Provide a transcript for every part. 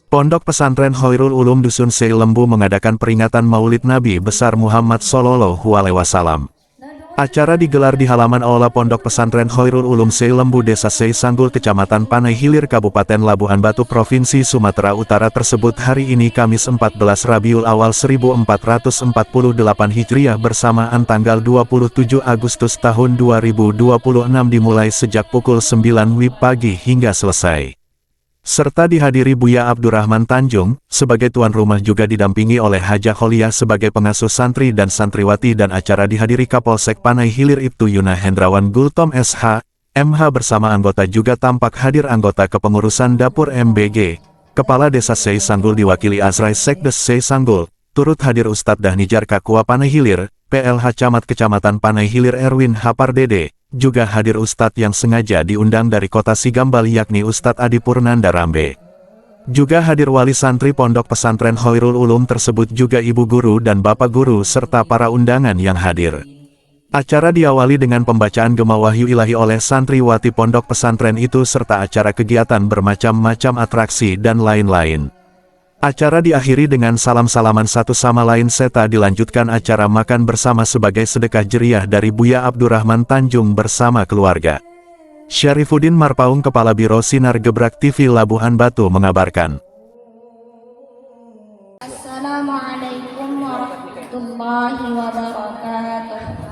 Pondok Pesantren Khairul Ulum Dusun Sei Lembu mengadakan peringatan Maulid Nabi Besar Muhammad Shallallahu Alaihi Wasallam. Acara digelar di halaman aula Pondok Pesantren Khairul Ulum Sei Lembu Desa Sei Sanggul Kecamatan Panai Hilir Kabupaten Labuhan Batu Provinsi Sumatera Utara tersebut hari ini Kamis 14 Rabiul Awal 1448 Hijriah bersamaan tanggal 27 Agustus tahun 2026 dimulai sejak pukul 9 WIB pagi hingga selesai. Serta dihadiri Buya Abdurrahman Tanjung, sebagai tuan rumah juga didampingi oleh Hajah Kholiah sebagai pengasuh santri dan santriwati dan acara dihadiri Kapolsek Panai Hilir Ibtu Yuna Hendrawan Gultom SH, MH bersama anggota juga tampak hadir anggota kepengurusan Dapur MBG, Kepala Desa Sei Sanggul diwakili Azrai Sekdes Sei Sanggul, turut hadir Ustadz Dahnijar Kakua Panai Hilir, PLH Camat Kecamatan Panai Hilir Erwin Hapardede. Juga hadir Ustadz yang sengaja diundang dari kota Sigambal yakni Ustadz Adi Purnanda Rambe. Juga hadir wali santri Pondok Pesantren Khairul Ulum tersebut juga ibu guru dan bapak guru serta para undangan yang hadir. Acara diawali dengan pembacaan Gema Wahyu Ilahi oleh santriwati Pondok Pesantren itu serta acara kegiatan bermacam-macam atraksi dan lain-lain. Acara diakhiri dengan salam-salaman satu sama lain serta dilanjutkan acara makan bersama sebagai sedekah jeriah dari Buya Abdurrahman Tanjung bersama keluarga. Syarifuddin Marpaung Kepala Biro Sinar Gebrak TV Labuhan Batu mengabarkan. Assalamualaikum warahmatullahi wabarakatuh.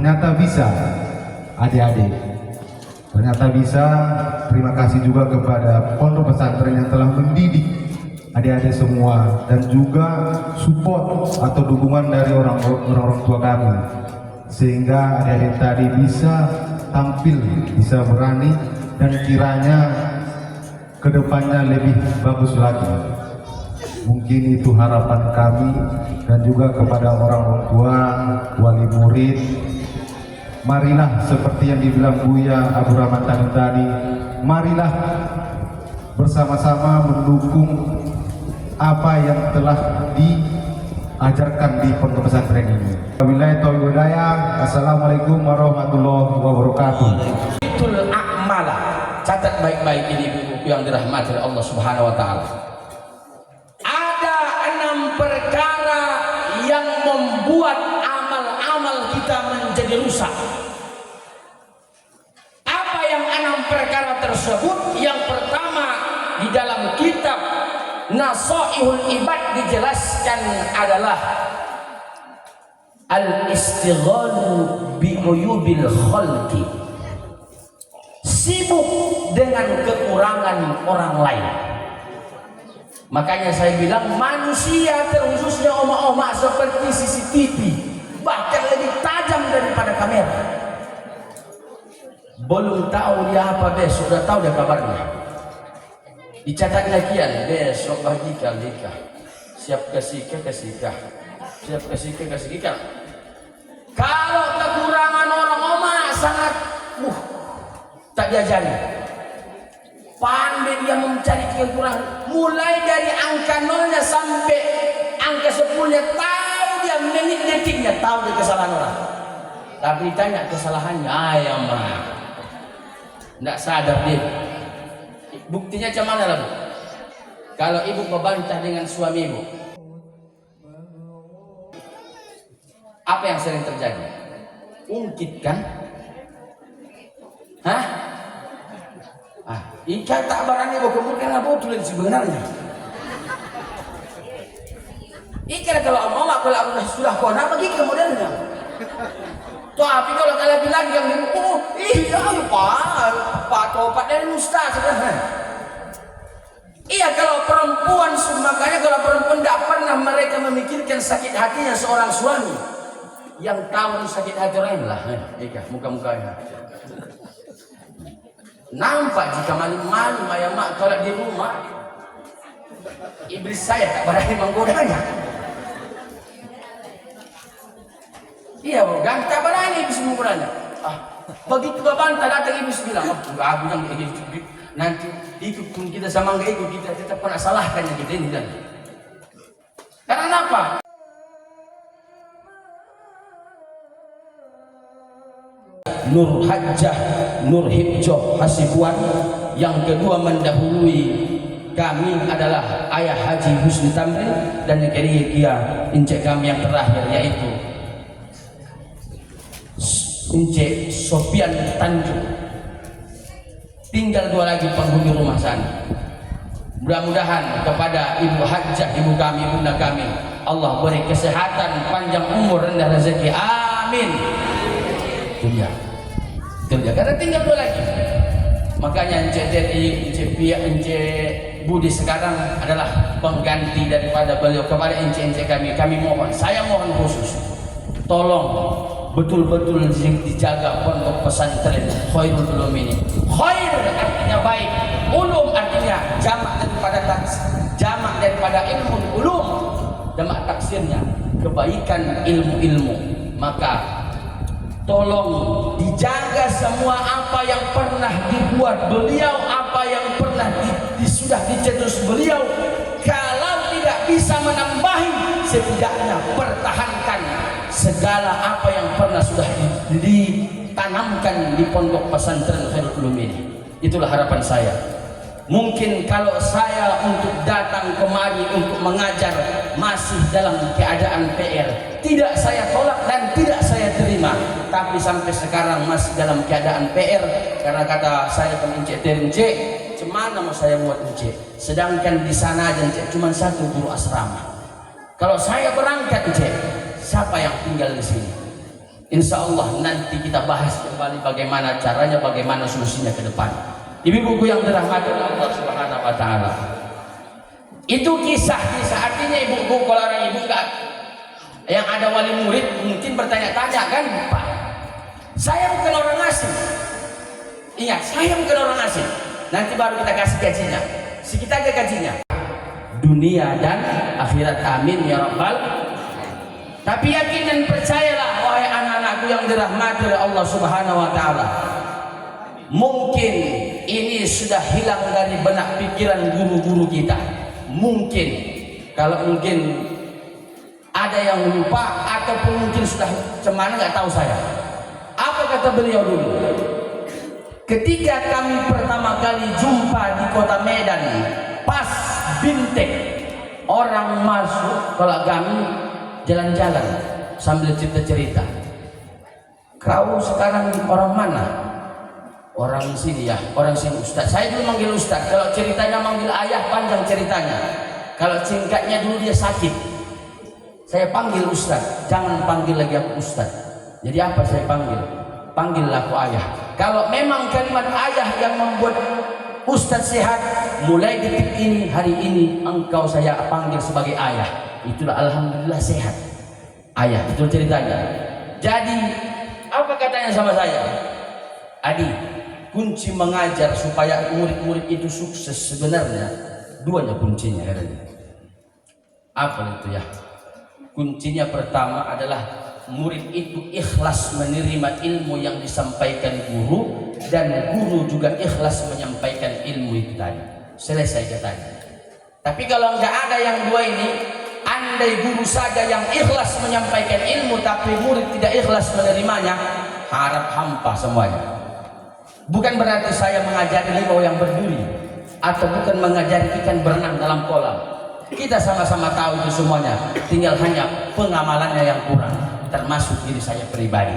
Ternyata bisa, adik-adik. Ternyata bisa. Terima kasih juga kepada pondok pesantren yang telah mendidik adik-adik semua, dan juga support atau dukungan dari orang tua kami, sehingga adik-adik tadi bisa tampil, bisa berani, dan kiranya kedepannya lebih bagus lagi. Mungkin itu harapan kami, dan juga kepada orang tua, wali murid. Marilah seperti yang dibilang Buya Abu Rahman tadi, marilah bersama-sama mendukung apa yang telah diajarkan di pondok pesantren ini. Wabillahi taufiq wal hidayah. Assalamualaikum warahmatullahi wabarakatuh. Itul a'mala. Catat baik-baik ini buku yang dirahmati oleh Allah Subhanahu wa taala. Ada 6 perkara yang membuat amal-amal kita menjadi rusak. Apa yang 6 perkara tersebut? Yang pertama, di dalam kitab Nasaihul Ibad dijelaskan adalah al-istighalu bi uyubil khalqi, sibuk dengan kekurangan orang lain. Makanya saya bilang manusia, terkhususnya oma-oma seperti CCTV, bahkan lebih tajam daripada kamera. Belum tahu dia apa besok, sudah tahu dia kabarnya. Dicatatnya kian, besok bagikan nikah, siap kasihkah, siap kasihkah. Kalau kekurangan orang oma sangat tak diajari. Pandai dia mencari kekurangan, mulai dari angka 0-nya sampai angka 10-nya, tahu dia menit detiknya, tahu dia kesalahan orang. Tapi ditanya kesalahannya, ayam mah tidak sadar dia. Buktinya macam mana lah, Bu? Kalau ibu membantah dengan suami ibu, apa yang sering terjadi? Ungkit kan? Hah? Ikan tak barang ibu kemudian apa tulen sebenarnya? Ikan kalau mau kalau sudah kona bagi kemudiannya. Tapi kalau kalian bilang yang iya Pak topat dari ustaz. Iya, kalau perempuan, makanya kalau perempuan tidak pernah mereka memikirkan sakit hatinya seorang suami. Yang tahu sakit hati lain lah, muka-mukanya. Nampak jika maling-maling ayam mak kalau di rumah, iblis saya tak berani menggodanya. Iya, bukan tak berani iblis menggodanya. Begitu bantah datang iblis bilang, aku yang nanti ikut kita sama nggak ikut kita tetap pernah salahkan kita ini dan. Karena apa? Nur Hajjah, Nur Hibjoh Hasibuan. Yang kedua mendahului kami adalah Ayah Haji Husni Tamrin, dan yang ketiga encik kami yang terakhir yaitu encik Sofian Tanjung. Tinggal 2 lagi penghuni rumah sana. Mudah-mudahan kepada Ibu Hajjah, ibu kami, bunda kami, Allah beri kesehatan, panjang umur, rendah rezeki. Amin. Itu dia. Karena tinggal 2 lagi. Makanya Encik Teti, Encik Pia, Encik Budi sekarang adalah pengganti daripada beliau. Kepada encik-encik kami mohon, saya mohon khusus, tolong betul-betul dijaga pondok pesantren Khairul Ulum ini. Khair artinya baik, ulum artinya jamak daripada ilmu ulum, jamak taksirnya kebaikan ilmu-ilmu. Maka tolong dijaga semua apa yang pernah dibuat beliau, apa yang pernah sudah dicetus beliau. Kalau tidak bisa menambahi, setidaknya pertahankan segala apa yang pernah sudah ditanamkan di pondok pesantren Khairul Ulum ini. Itulah harapan saya. Mungkin kalau saya untuk datang kemari untuk mengajar masih dalam keadaan PR, tidak saya tolak dan tidak saya terima. Tapi sampai sekarang masih dalam keadaan PR, karena kata saya ke Encik, cemana mau saya buat Encik? Sedangkan di sana aja Encik cuma 1 guru asrama. Kalau saya berangkat Encik, siapa yang tinggal di sini? Insya Allah nanti kita bahas kembali bagaimana caranya, bagaimana solusinya ke depan. Ibu-ibu yang dirahmati Allah Subhanahu wa taala. Itu kisah-kisah, artinya ibu-ibu, kalau orang ibu enggak, yang ada wali murid mungkin bertanya-tanya kan, Pak, saya bukan orang asing. Ingat, saya bukan orang asing. Nanti baru kita kasih gajinya. Sekitar aja gajinya. Dunia dan akhirat, amin ya rabbal. Tapi yakin dan percayalah wahai anak-anakku yang dirahmati oleh Allah Subhanahu wa taala. Mungkin ini sudah hilang dari benak pikiran guru-guru kita. Mungkin, kalau mungkin ada yang lupa ataupun mungkin sudah cemana nggak tahu saya. Apa kata beliau dulu? Ketika kami pertama kali jumpa di kota Medan, pas Bintek, orang masuk kalau kami jalan-jalan sambil cerita-cerita. Kau sekarang orang mana? Orang sini ya, orang sini Ustaz. Saya dulu manggil Ustaz. Kalau ceritanya manggil ayah panjang ceritanya. Kalau singkatnya dulu dia sakit. Saya panggil Ustaz. Jangan panggil lagi aku Ustaz. Jadi apa saya panggil? Panggillah aku ayah. Kalau memang kalimat ayah yang membuat Ustaz sehat, mulai detik ini, hari ini engkau saya panggil sebagai ayah. Itulah alhamdulillah sehat. Ayah, itu ceritanya. Jadi apa katanya sama saya? Adi, kunci mengajar supaya murid-murid itu sukses sebenarnya duanya kuncinya katanya. Apa itu ya? Kuncinya pertama adalah murid itu ikhlas menerima ilmu yang disampaikan guru, dan guru juga ikhlas menyampaikan ilmu itu tadi. Selesai katanya. Tapi kalau nggak ada yang dua ini, andai guru saja yang ikhlas menyampaikan ilmu tapi murid tidak ikhlas menerimanya, harap hampa semuanya. Bukan berarti saya mengajari limau yang berduri, atau bukan mengajari ikan berenang dalam kolam. Kita sama-sama tahu itu semuanya, tinggal hanya pengamalannya yang kurang, termasuk diri saya pribadi.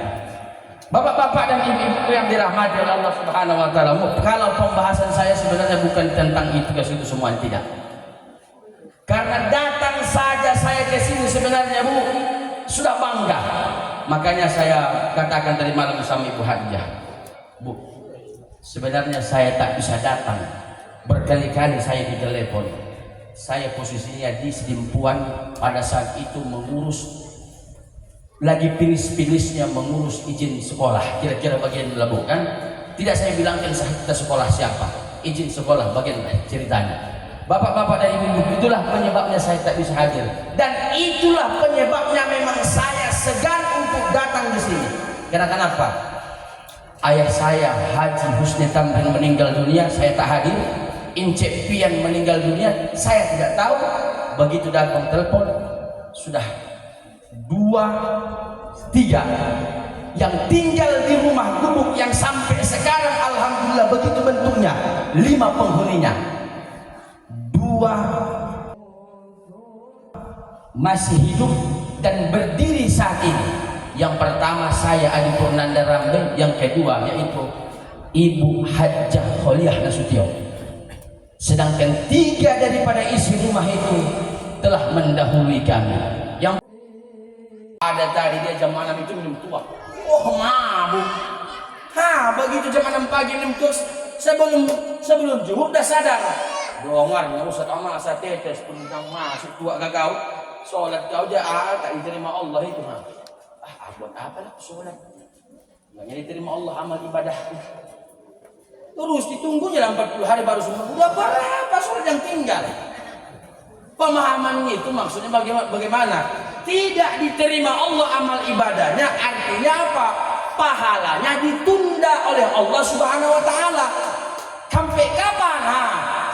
Bapak-bapak dan ibu-ibu yang dirahmati oleh Allah Subhanahu wa taala, kalau pembahasan saya sebenarnya bukan tentang itu ke situ semua, tidak. Karena datang saja saya ke sini sebenarnya Bu sudah bangga. Makanya saya katakan tadi malam sama Ibu Hajjah, Bu, sebenarnya saya tak bisa datang. Berkali-kali saya ditelepon. Saya posisinya di Sedimpuan pada saat itu mengurus, lagi pilis-pilisnya mengurus izin sekolah. Kira-kira bagian bukan? Tidak saya bilangkan kita sekolah siapa. Izin sekolah bagian ceritanya. Bapak-bapak dan ibu-ibu, itulah penyebabnya saya tak bisa hadir. Dan itulah penyebabnya memang saya segan untuk datang di sini. Karena kenapa? Ayah saya Haji Husni Tamrin meninggal dunia, saya tak hadir. Incek Pian meninggal dunia, saya tidak tahu. Begitu datang telepon, sudah 2, 3 yang tinggal di rumah gubuk yang sampai sekarang alhamdulillah begitu bentuknya, 5 penghuninya. 2 masih hidup dan berdiri saat ini. Yang pertama saya Adi Purnanda Rambe, yang kedua yaitu Ibu Hajjah Kholiah Nasution. Sedangkan 3 daripada isi rumah itu telah mendahului kami. Yang ada tadi dia jam 6 itu minum tua. Oh mabuk. Begitu jam 6 pagi minum tua, sebelum zuhur dah sadar. Dongarnya Ustaz Amal saya tetes tentang masuk tua kau. Sholat kau aja tak diterima Allah itu. Buat apa lah sholat? Nggak diterima Allah amal ibadahku. Terus ditunggunya 40 hari baru sembuh. Udah berapa sholat yang tinggal? Pemahaman itu maksudnya bagaimana? Tidak diterima Allah amal ibadahnya, artinya apa? Pahalanya ditunda oleh Allah Subhanahu wa taala. Sampai kapan?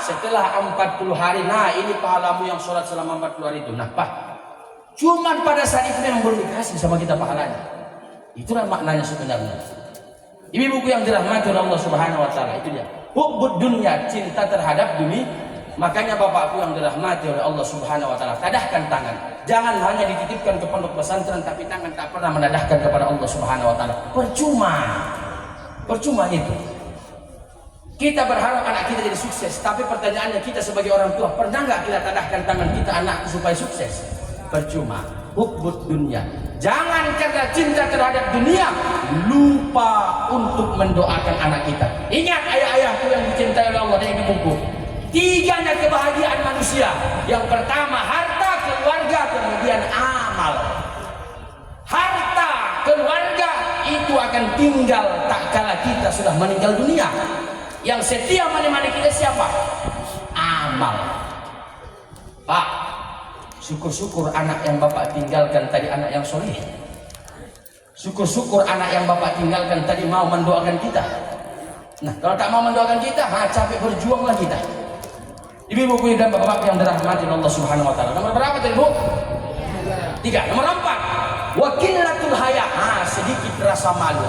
Setelah 40 hari. Ini pahalamu yang sholat selama 40 hari itu. Pak, cuman pada saat itu yang belum dikasih sama kita pahalanya. Itulah maknanya sebenarnya. Ibu-ibu yang dirahmati oleh Allah Subhanahu wa taala, itu dia. Hubbud dunya, cinta terhadap dunia. Makanya bapakku yang dirahmati oleh Allah Subhanahu wa taala, tadahkan tangan. Jangan hanya dititipkan ke pondok pesantren tapi tangan tak pernah menadahkan kepada Allah Subhanahu wa taala. Percuma itu. Kita berharap anak kita jadi sukses, tapi pertanyaannya kita sebagai orang tua, pernah nggak kita tadahkan tangan kita anak supaya sukses? Percuma. Hubbud dunya. Jangan karena cinta terhadap dunia lupa untuk mendoakan anak kita. Ingat ayah-ayahku yang dicintai oleh Allah dan ibu-ibuku. Tiganya kebahagiaan manusia. Yang pertama harta, keluarga, kemudian amal. Harta, keluarga itu akan tinggal tak kala kita sudah meninggal dunia. Yang setia menemani kita siapa? Amal. Pak, syukur-syukur anak yang Bapak tinggalkan tadi anak yang soleh. Syukur-syukur anak yang Bapak tinggalkan tadi mau mendoakan kita. Nah, kalau tak mau mendoakan kita, capek berjuanglah kita. Ibu-ibu dan bapak-bapak yang dirahmati Allah Subhanahu wa taala. Nomor berapa tadi, Bu? 3. Nomor 4. Wakilatul haya. Sedikit rasa malu.